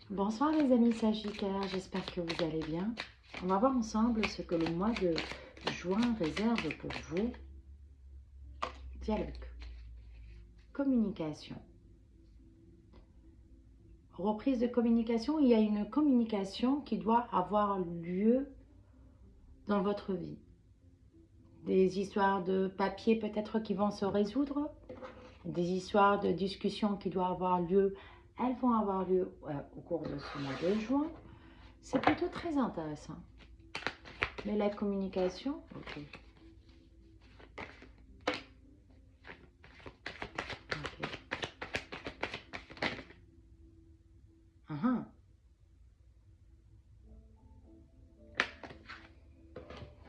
Bonsoir les amis Sagittaires, j'espère que vous allez bien. On va voir ensemble ce que le mois de juin réserve pour vous. Dialogue, communication. Reprise de communication, il y a une communication qui doit avoir lieu dans votre vie. Des histoires de papier peut-être qui vont se résoudre, des histoires de discussion qui doivent avoir lieu, elles vont avoir lieu au cours de ce mois de juin. C'est plutôt très intéressant. Mais la communication, ok. Uhum.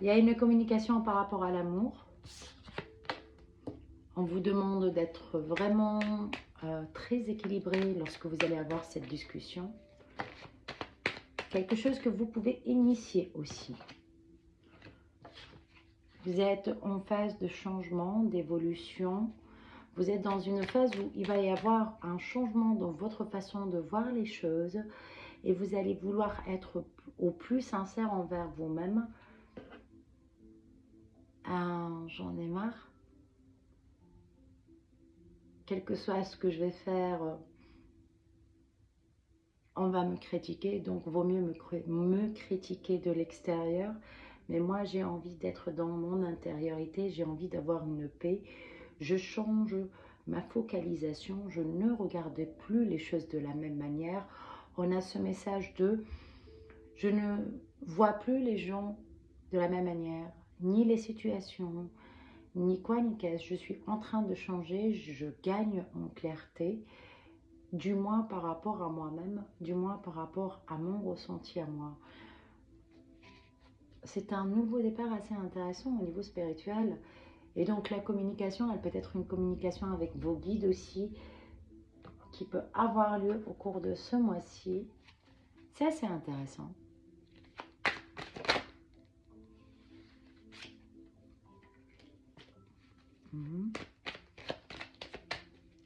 Il y a une communication par rapport à l'amour. On vous demande d'être vraiment très équilibré lorsque vous allez avoir cette discussion. Quelque chose que vous pouvez initier aussi. Vous êtes en phase de changement, d'évolution. Vous êtes dans une phase où il va y avoir un changement dans votre façon de voir les choses et vous allez vouloir être au plus sincère envers vous-même. J'en ai marre. Quel que soit ce que je vais faire, on va me critiquer, donc vaut mieux me critiquer de l'extérieur. Mais moi, j'ai envie d'être dans mon intériorité, j'ai envie d'avoir une paix. Je change ma focalisation, je ne regarde plus les choses de la même manière. On a ce message de « je ne vois plus les gens de la même manière, ni les situations, ni quoi ni qu'est-ce. Je suis en train de changer, je gagne en clarté. » Du moins par rapport à moi-même, du moins par rapport à mon ressenti à moi. C'est un nouveau départ assez intéressant au niveau spirituel. Et donc la communication, elle peut être une communication avec vos guides aussi, qui peut avoir lieu au cours de ce mois-ci. C'est assez intéressant.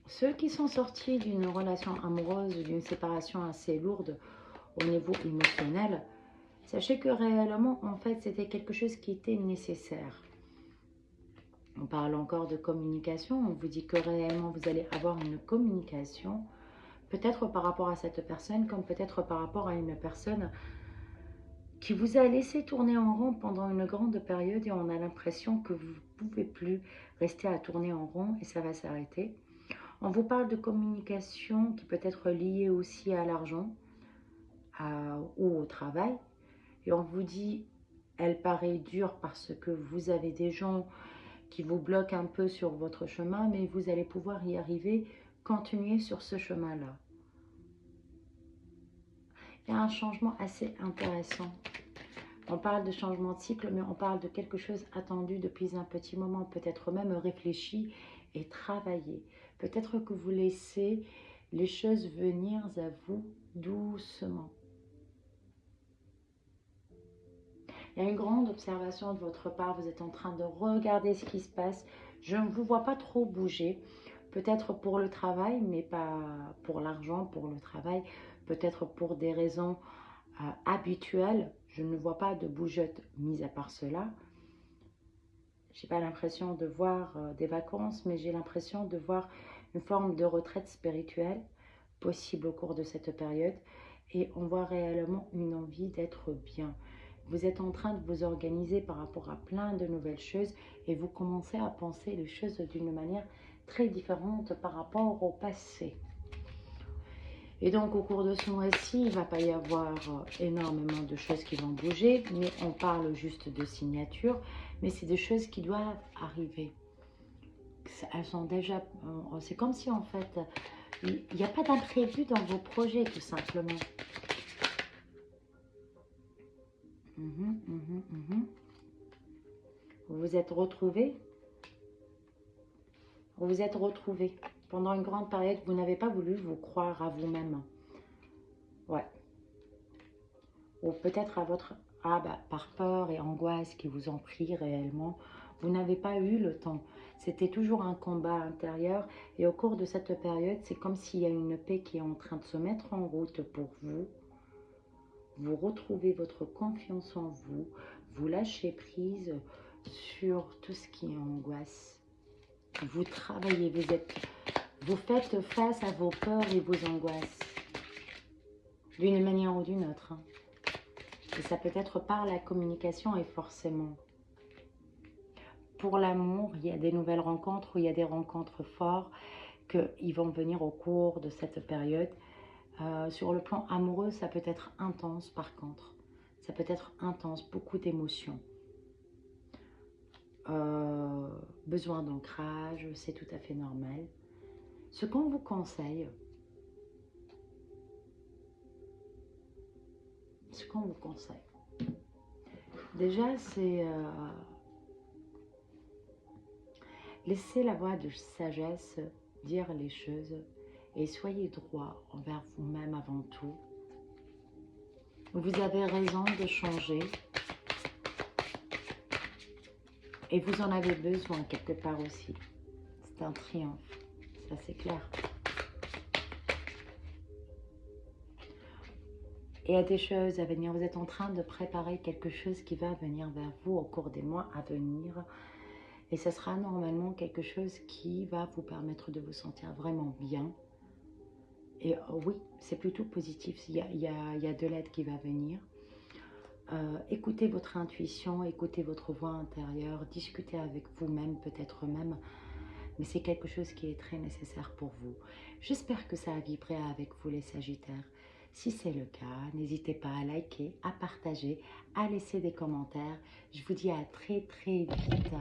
Ceux qui sont sortis d'une relation amoureuse, d'une séparation assez lourde au niveau émotionnel, sachez que réellement, en fait, c'était quelque chose qui était nécessaire. On parle encore de communication, on vous dit que réellement, vous allez avoir une communication, peut-être par rapport à cette personne, comme peut-être par rapport à une personne qui vous a laissé tourner en rond pendant une grande période et on a l'impression que vous ne pouvez plus rester à tourner en rond et ça va s'arrêter. On vous parle de communication qui peut être liée aussi à l'argent ou au travail. Et on vous dit, elle paraît dure parce que vous avez des gens qui vous bloquent un peu sur votre chemin, mais vous allez pouvoir y arriver, continuer sur ce chemin-là. Il y a un changement assez intéressant. On parle de changement de cycle, mais on parle de quelque chose attendu depuis un petit moment, peut-être même réfléchi et travaillé. Peut-être que vous laissez les choses venir à vous doucement. Il y a une grande observation de votre part, vous êtes en train de regarder ce qui se passe. Je ne vous vois pas trop bouger, peut-être pour le travail, mais pas pour l'argent, pour le travail, peut-être pour des raisons habituelles. Je ne vois pas de bougeotte mis à part cela. Je n'ai pas l'impression de voir des vacances, mais j'ai l'impression de voir une forme de retraite spirituelle possible au cours de cette période. Et on voit réellement une envie d'être bien. Vous êtes en train de vous organiser par rapport à plein de nouvelles choses et vous commencez à penser les choses d'une manière très différente par rapport au passé. Et donc au cours de ce mois-ci, il ne va pas y avoir énormément de choses qui vont bouger, mais on parle juste de signature, mais c'est des choses qui doivent arriver. Elles sont déjà... C'est comme si en fait, il n'y a pas d'imprévu dans vos projets tout simplement. Vous vous êtes retrouvés. Vous vous êtes retrouvés. Pendant une grande période, vous n'avez pas voulu vous croire à vous-même. Ouais. Ou peut-être à votre... par peur et angoisse qui vous ont pris réellement. Vous n'avez pas eu le temps. C'était toujours un combat intérieur. Et au cours de cette période, c'est comme s'il y a une paix qui est en train de se mettre en route pour vous. Vous retrouvez votre confiance en vous. Vous lâchez prise sur tout ce qui est angoisse. Vous travaillez, vous faites face à vos peurs et vos angoisses. D'une manière ou d'une autre. Hein. Et ça peut être par la communication et forcément. Pour l'amour, il y a des nouvelles rencontres ou il y a des rencontres fortes qui vont venir au cours de cette période. Sur le plan amoureux, ça peut être intense par contre. Ça peut être intense, beaucoup d'émotions. Besoin d'ancrage, c'est tout à fait normal. Ce qu'on vous conseille, déjà c'est laissez la voix de sagesse dire les choses et soyez droit envers vous-même avant tout. Vous avez raison de changer et vous en avez besoin quelque part aussi. C'est un triomphe, ça c'est clair. Et il y a des choses à venir. Vous êtes en train de préparer quelque chose qui va venir vers vous au cours des mois à venir. Et ce sera normalement quelque chose qui va vous permettre de vous sentir vraiment bien. Et oui, c'est plutôt positif. Il y a de l'aide qui va venir. Écoutez votre intuition, écoutez votre voix intérieure, discutez avec vous-même, peut-être même. Mais c'est quelque chose qui est très nécessaire pour vous. J'espère que ça a vibré avec vous les Sagittaires. Si c'est le cas, n'hésitez pas à liker, à partager, à laisser des commentaires. Je vous dis à très très vite.